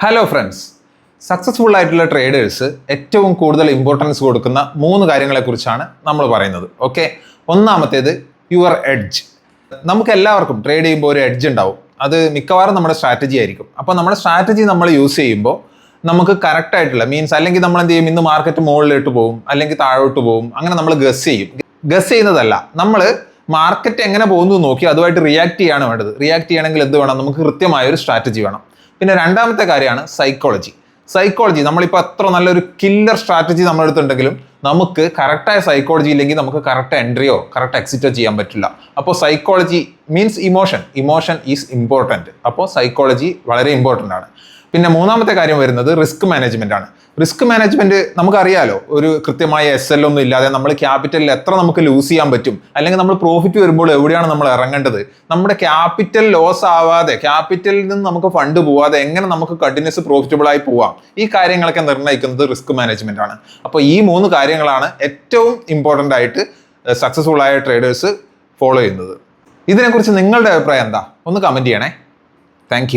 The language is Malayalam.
ഹലോ ഫ്രണ്ട്സ്, സക്സസ്ഫുൾ ആയിട്ടുള്ള ട്രേഡേഴ്സ് ഏറ്റവും കൂടുതൽ ഇമ്പോർട്ടൻസ് കൊടുക്കുന്ന 3 കാര്യങ്ങളെക്കുറിച്ചാണ് നമ്മൾ പറയുന്നത്. ഓക്കെ, ഒന്നാമത്തേത് യുവർ എഡ്ജ്. നമുക്ക് എല്ലാവർക്കും ട്രേഡ് ചെയ്യുമ്പോൾ ഒരു എഡ്ജ് ഉണ്ടാവും. അത് മിക്കവാറും നമ്മുടെ സ്ട്രാറ്റജി ആയിരിക്കും. അപ്പോൾ നമ്മുടെ സ്ട്രാറ്റജി നമ്മൾ യൂസ് ചെയ്യുമ്പോൾ നമുക്ക് കറക്റ്റ് ആയിട്ടുള്ള മീൻസ് അല്ലെങ്കിൽ നമ്മൾ എന്ത് ചെയ്യും, ഇന്ന് മാർക്കറ്റ് മുകളിലോട്ട് പോകും അല്ലെങ്കിൽ താഴോട്ട് പോകും, അങ്ങനെ നമ്മൾ ഗസ് ചെയ്യും. ഗസ് ചെയ്യുന്നതല്ല, നമ്മൾ മാർക്കറ്റ് എങ്ങനെ പോകുന്നു നോക്കി അതുമായിട്ട് റിയാക്ട് ചെയ്യാണ് വേണ്ടത്. റിയാക്ട് ചെയ്യണമെങ്കിൽ എന്ത് വേണം, നമുക്ക് കൃത്യമായ ഒരു സ്ട്രാറ്റജി വേണം. പിന്നെ രണ്ടാമത്തെ കാര്യമാണ് സൈക്കോളജി. നമ്മളിപ്പോൾ അത്ര നല്ലൊരു കില്ലർ സ്ട്രാറ്റജി നമ്മുടെ അടുത്തുണ്ടെങ്കിലും നമുക്ക് കറക്റ്റായ സൈക്കോളജി ഇല്ലെങ്കിൽ നമുക്ക് കറക്റ്റ് എൻട്രിയോ കറക്റ്റ് എക്സിറ്റോ ചെയ്യാൻ പറ്റില്ല. അപ്പോൾ psychology means emotion is important. അപ്പോൾ സൈക്കോളജി വളരെ ഇമ്പോർട്ടൻ്റ് ആണ്. പിന്നെ മൂന്നാമത്തെ കാര്യം വരുന്നത് റിസ്ക് മാനേജ്മെന്റ് ആണ്. റിസ്ക് മാനേജ്മെന്റ് നമുക്കറിയാലോ, ഒരു കൃത്യമായ SL ഒന്നും ഇല്ലാതെ നമ്മൾ ക്യാപിറ്റലിൽ എത്ര നമുക്ക് ലൂസ് ചെയ്യാൻ പറ്റും, അല്ലെങ്കിൽ നമ്മൾ പ്രോഫിറ്റ് വരുമ്പോൾ എവിടെയാണ് നമ്മൾ ഇറങ്ങേണ്ടത്, നമ്മുടെ ക്യാപിറ്റൽ ലോസ് ആവാതെ, ക്യാപിറ്റലിൽ നിന്ന് നമുക്ക് ഫണ്ട് പോവാതെ എങ്ങനെ നമുക്ക് കണ്ടിന്യൂസ് പ്രോഫിറ്റബിൾ ആയി പോവാം, ഈ കാര്യങ്ങളൊക്കെ നിർണ്ണയിക്കുന്നത് റിസ്ക് മാനേജ്മെന്റ് ആണ്. അപ്പോൾ ഈ 3 കാര്യങ്ങളാണ് ഏറ്റവും ഇമ്പോർട്ടൻ്റ് ആയിട്ട് സക്സസ്ഫുൾ ആയ ട്രേഡേഴ്സ് ഫോളോ ചെയ്യുന്നത്. ഇതിനെക്കുറിച്ച് നിങ്ങളുടെ അഭിപ്രായം എന്താ? ഒന്ന് കമന്റ് ചെയ്യണേ. താങ്ക്